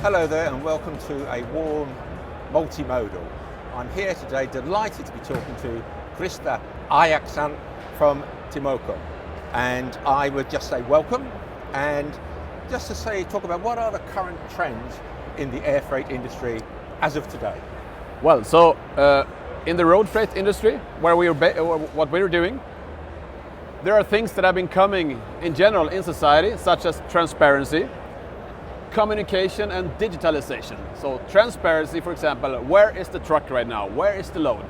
Hello there and welcome to a warm Multimodal. I'm here today delighted to be talking to Ajaxson from Timocom, and I would just say welcome and just to say talk about what are the current trends in the air freight industry as of today. Well, so in the road freight industry, where what we're doing, there are things that have been coming in general in society, such as transparency, communication and digitalization. So transparency, for example, where is the truck right now? Where is the load?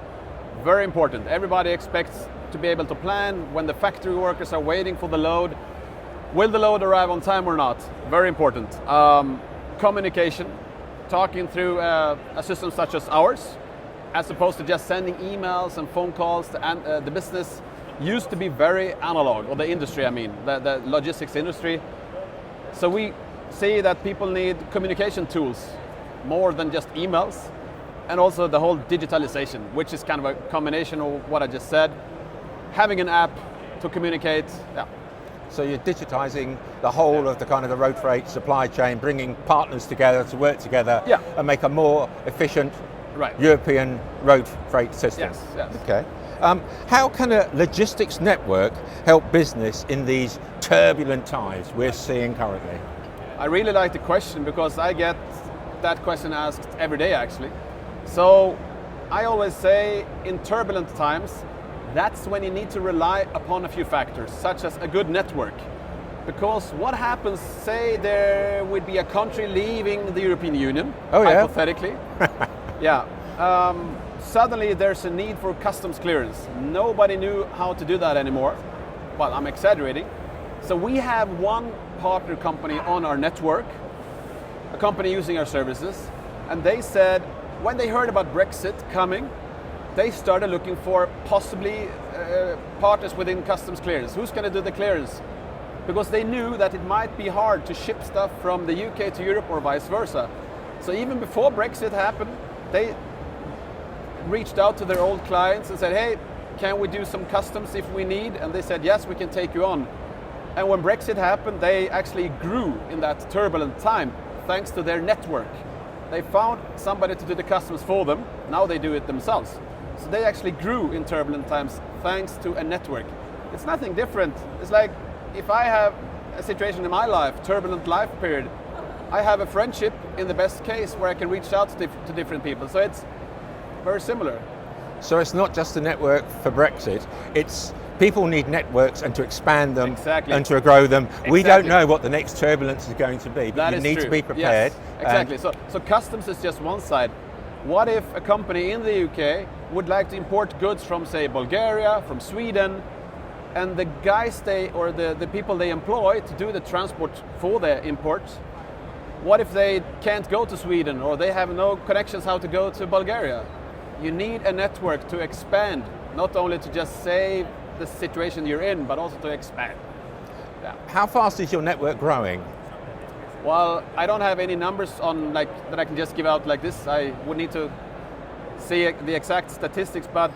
Very important. Everybody expects to be able to plan when the factory workers are waiting for the load. Will the load arrive on time or not? Very important. Communication, talking through a system such as ours, as opposed to just sending emails and phone calls. The business used to be very analog, or the industry, I mean, the logistics industry. So we see that people need communication tools more than just emails, and also the whole digitalization, which is kind of a combination of what I just said. Having an app to communicate. Yeah. So you're digitizing the whole of the kind of the road freight supply chain, bringing partners together to work together and make a more efficient European road freight system. Yes. Okay. How can a logistics network help business in these turbulent times we're seeing currently? I really like the question because I get that question asked every day actually. So I always say in turbulent times, that's when you need to rely upon a few factors, such as a good network. Because what happens, say there would be a country leaving the European Union, hypothetically. Suddenly there's a need for customs clearance. Nobody knew how to do that anymore. Well, I'm exaggerating. So we have one partner company on our network, a company using our services, and they said when they heard about Brexit coming, they started looking for possibly partners within customs clearance. Who's going to do the clearance? Because they knew that it might be hard to ship stuff from the UK to Europe or vice versa. So even before Brexit happened, they reached out to their old clients and said, hey, can we do some customs if we need? And they said, yes, we can take you on. And when Brexit happened, they actually grew in that turbulent time thanks to their network. They found somebody to do the customs for them. Now they do it themselves. So they actually grew in turbulent times thanks to a network. It's nothing different. It's like if I have a situation in my life, turbulent life period, I have a friendship in the best case where I can reach out to different people. So it's very similar. So it's not just a network for Brexit, it's people need networks and to expand them and to grow them. We don't know what the next turbulence is going to be, but you need to be prepared. Yes, exactly. So customs is just one side. What if a company in the UK would like to import goods from, say, Bulgaria, from Sweden, and the guys the people they employ to do the transport for their imports, what if they can't go to Sweden or they have no connections how to go to Bulgaria? You need a network to expand, not only to just save the situation you're in, but also to expand. Yeah. How fast is your network growing? Well, I don't have any numbers on that I can just give out like this. I would need to see the exact statistics, but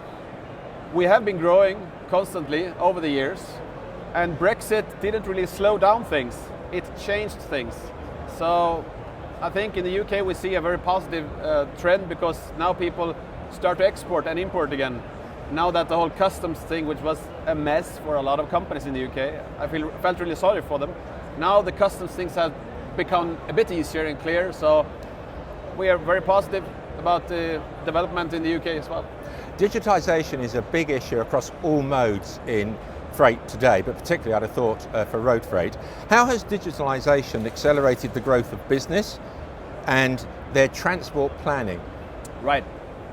we have been growing constantly over the years, and Brexit didn't really slow down things. It changed things. So I think in the UK we see a very positive trend because now people start to export and import again. Now that the whole customs thing, which was a mess for a lot of companies in the UK, I felt really sorry for them. Now the customs things have become a bit easier and clear, so we are very positive about the development in the UK as well. Digitization is a big issue across all modes in freight today, but particularly I'd have thought for road freight. How has digitalization accelerated the growth of business and their transport planning? Right.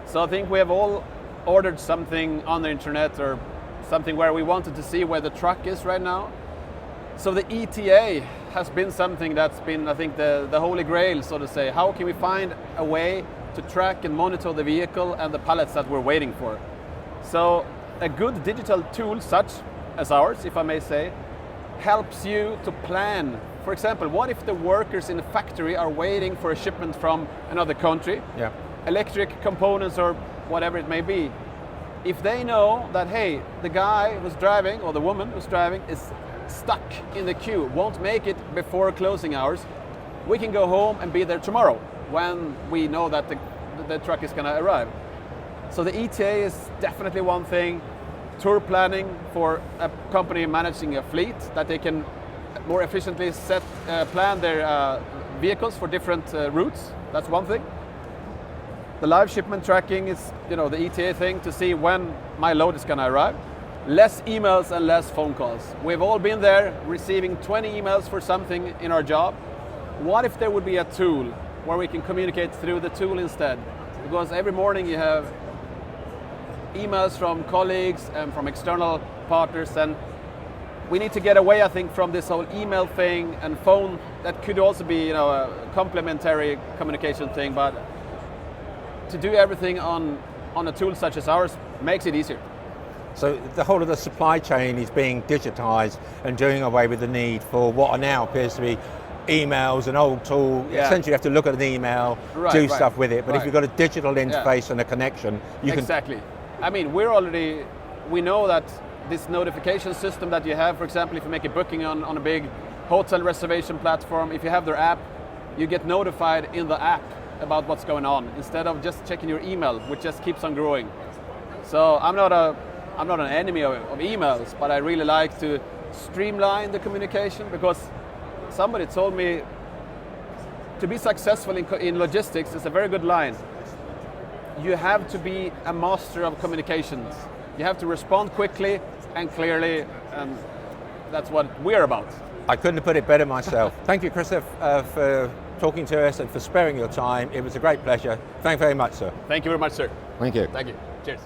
So I think we have all ordered something on the internet or something where we wanted to see where the truck is right now. So the ETA has been something that's been, I think, the holy grail, so to say. How can we find a way to track and monitor the vehicle and the pallets that we're waiting for? So a good digital tool such as ours, if I may say, helps you to plan. For example, what if the workers in the factory are waiting for a shipment from another country? Yeah. Electric components or whatever it may be. If they know that, hey, the guy who's driving or the woman who's driving is stuck in the queue, won't make it before closing hours, we can go home and be there tomorrow when we know that the truck is going to arrive. So the ETA is definitely one thing. Tour planning for a company managing a fleet, that they can more efficiently plan their vehicles for different routes. That's one thing. The live shipment tracking is, the ETA thing, to see when my load is going to arrive. Less emails and less phone calls. We've all been there receiving 20 emails for something in our job. What if there would be a tool where we can communicate through the tool instead? Because every morning you have emails from colleagues and from external partners, and we need to get away, I think, from this whole email thing and phone. That could also be, a complementary communication thing, but to do everything on a tool such as ours makes it easier. So the whole of the supply chain is being digitized and doing away with the need for what now appears to be emails, an old tool. Yeah. Essentially you have to look at an email, do stuff with it, but if you've got a digital interface and a connection, you can... Exactly. I mean, we know that this notification system that you have, for example, if you make a booking on a big hotel reservation platform, if you have their app, you get notified in the app about what's going on, instead of just checking your email, which just keeps on growing. So I'm not an enemy of emails, but I really like to streamline the communication, because somebody told me to be successful in logistics is a very good line. You have to be a master of communications. You have to respond quickly and clearly, and that's what we're about. I couldn't have put it better myself. Thank you, Christoph, for talking to us and for sparing your time. It was a great pleasure. Thank you very much, sir. Thank you very much, sir. Thank you. Thank you. Cheers.